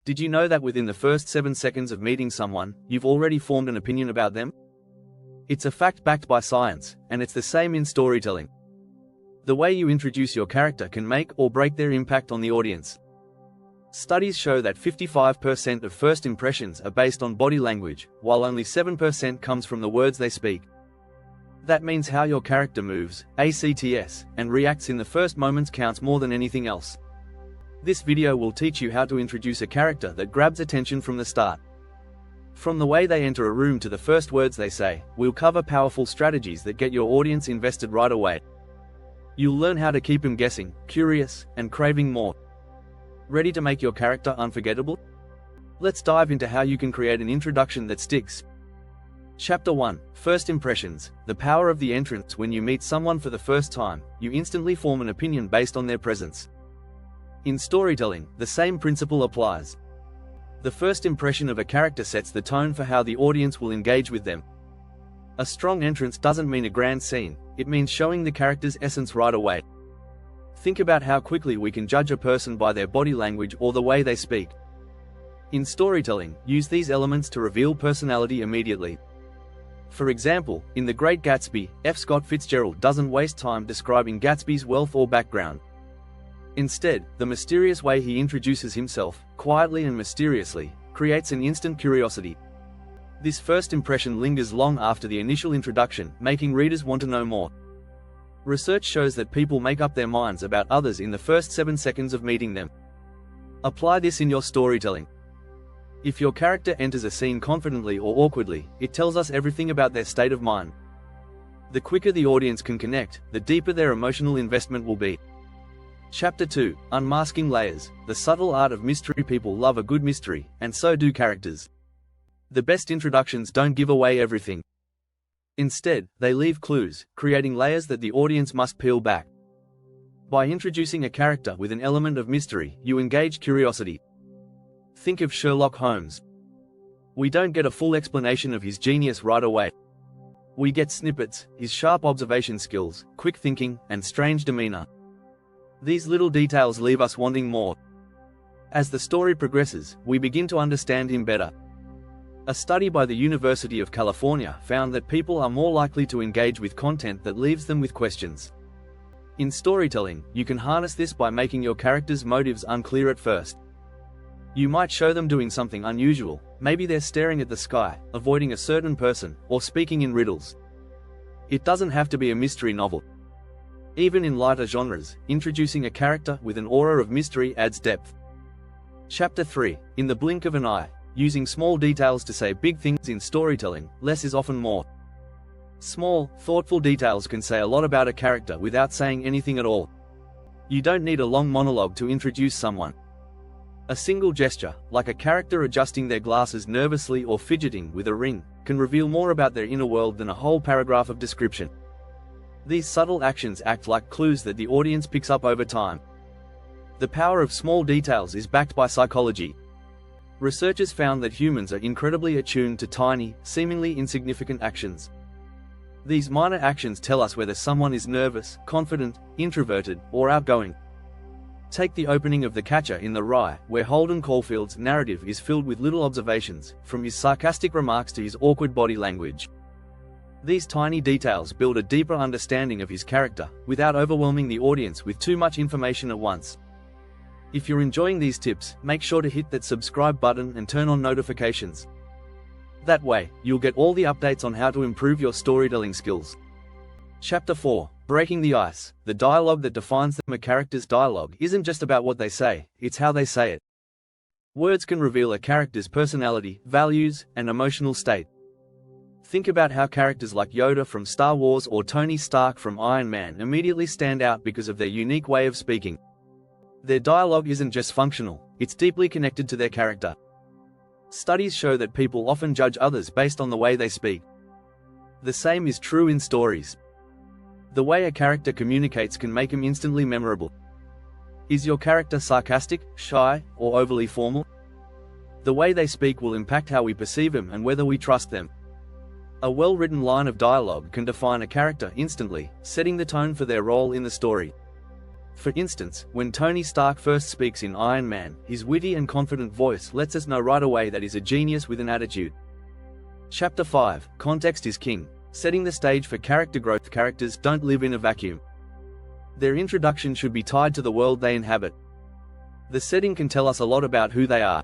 Did you know that within the first 7 seconds of meeting someone, you've already formed an opinion about them? It's a fact backed by science, and it's the same in storytelling. The way you introduce your character can make or break their impact on the audience. Studies show that 55% of first impressions are based on body language, while only 7% comes from the words they speak. That means how your character moves, ACTS, and reacts in the first moments counts more than anything else. This video will teach you how to introduce a character that grabs attention from the start. From the way they enter a room to the first words they say, we'll cover powerful strategies that get your audience invested right away. You'll learn how to keep them guessing, curious, and craving more. Ready to make your character unforgettable? Let's dive into how you can create an introduction that sticks. Chapter 1: First Impressions. The power of the entrance. When you meet someone for the first time, you instantly form an opinion based on their presence. In storytelling, the same principle applies. The first impression of a character sets the tone for how the audience will engage with them. A strong entrance doesn't mean a grand scene, it means showing the character's essence right away. Think about how quickly we can judge a person by their body language or the way they speak. In storytelling, use these elements to reveal personality immediately. For example, in The Great Gatsby, F. Scott Fitzgerald doesn't waste time describing Gatsby's wealth or background. Instead, the mysterious way he introduces himself, quietly and mysteriously, creates an instant curiosity. This first impression lingers long after the initial introduction, making readers want to know more. Research shows that people make up their minds about others in the first 7 seconds of meeting them. Apply this in your storytelling. If your character enters a scene confidently or awkwardly, it tells us everything about their state of mind. The quicker the audience can connect, the deeper their emotional investment will be. Chapter 2: Unmasking Layers. The subtle art of mystery. People love a good mystery, and so do characters. The best introductions don't give away everything. Instead, they leave clues, creating layers that the audience must peel back. By introducing a character with an element of mystery, you engage curiosity. Think of Sherlock Holmes. We don't get a full explanation of his genius right away. We get snippets, his sharp observation skills, quick thinking, and strange demeanor. These little details leave us wanting more. As the story progresses, we begin to understand him better. A study by the University of California found that people are more likely to engage with content that leaves them with questions. In storytelling, you can harness this by making your character's motives unclear at first. You might show them doing something unusual, maybe they're staring at the sky, avoiding a certain person, or speaking in riddles. It doesn't have to be a mystery novel. Even in lighter genres, introducing a character with an aura of mystery adds depth. Chapter 3: In the Blink of an Eye. Using small details to say big things. In storytelling, less is often more. Small, thoughtful details can say a lot about a character without saying anything at all. You don't need a long monologue to introduce someone. A single gesture, like a character adjusting their glasses nervously or fidgeting with a ring, can reveal more about their inner world than a whole paragraph of description. These subtle actions act like clues that the audience picks up over time. The power of small details is backed by psychology. Researchers found that humans are incredibly attuned to tiny, seemingly insignificant actions. These minor actions tell us whether someone is nervous, confident, introverted, or outgoing. Take the opening of The Catcher in the Rye, where Holden Caulfield's narrative is filled with little observations, from his sarcastic remarks to his awkward body language. These tiny details build a deeper understanding of his character, without overwhelming the audience with too much information at once. If you're enjoying these tips, make sure to hit that subscribe button and turn on notifications. That way, you'll get all the updates on how to improve your storytelling skills. Chapter 4: Breaking the Ice. The dialogue that defines them. A character's dialogue isn't just about what they say, it's how they say it. Words can reveal a character's personality, values, and emotional state. Think about how characters like Yoda from Star Wars or Tony Stark from Iron Man immediately stand out because of their unique way of speaking. Their dialogue isn't just functional, it's deeply connected to their character. Studies show that people often judge others based on the way they speak. The same is true in stories. The way a character communicates can make him instantly memorable. Is your character sarcastic, shy, or overly formal? The way they speak will impact how we perceive them and whether we trust them. A well-written line of dialogue can define a character instantly, setting the tone for their role in the story. For instance, when Tony Stark first speaks in Iron Man, his witty and confident voice lets us know right away that he's a genius with an attitude. Chapter 5. Context is king. Setting the stage for character growth. Characters don't live in a vacuum. Their introduction should be tied to the world they inhabit. The setting can tell us a lot about who they are.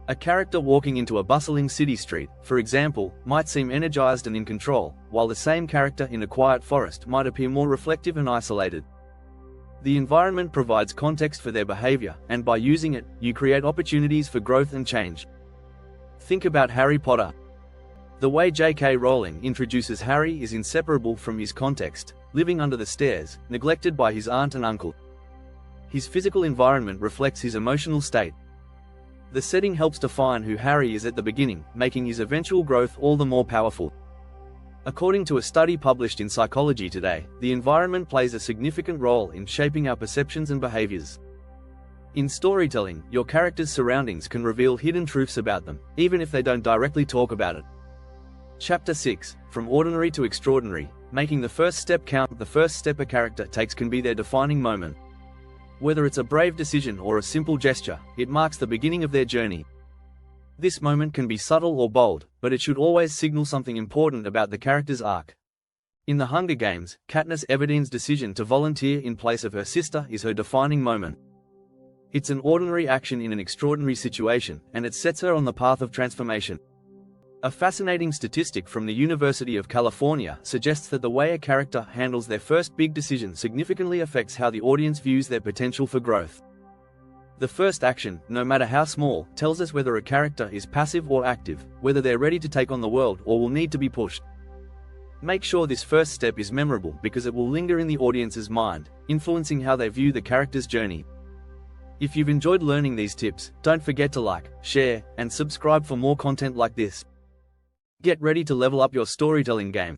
A character walking into a bustling city street, for example, might seem energized and in control, while the same character in a quiet forest might appear more reflective and isolated. The environment provides context for their behavior, and by using it, you create opportunities for growth and change. Think about Harry Potter. The way J.K. Rowling introduces Harry is inseparable from his context, living under the stairs, neglected by his aunt and uncle. His physical environment reflects his emotional state. The setting helps define who Harry is at the beginning, making his eventual growth all the more powerful. According to a study published in Psychology Today, the environment plays a significant role in shaping our perceptions and behaviors. In storytelling, your character's surroundings can reveal hidden truths about them, even if they don't directly talk about it. Chapter 6. From ordinary to extraordinary. Making the first step count. The first step a character takes can be their defining moment. Whether it's a brave decision or a simple gesture, it marks the beginning of their journey. This moment can be subtle or bold, but it should always signal something important about the character's arc. In The Hunger Games, Katniss Everdeen's decision to volunteer in place of her sister is her defining moment. It's an ordinary action in an extraordinary situation, and it sets her on the path of transformation. A fascinating statistic from the University of California suggests that the way a character handles their first big decision significantly affects how the audience views their potential for growth. The first action, no matter how small, tells us whether a character is passive or active, whether they're ready to take on the world or will need to be pushed. Make sure this first step is memorable because it will linger in the audience's mind, influencing how they view the character's journey. If you've enjoyed learning these tips, don't forget to like, share, and subscribe for more content like this. Get ready to level up your storytelling game.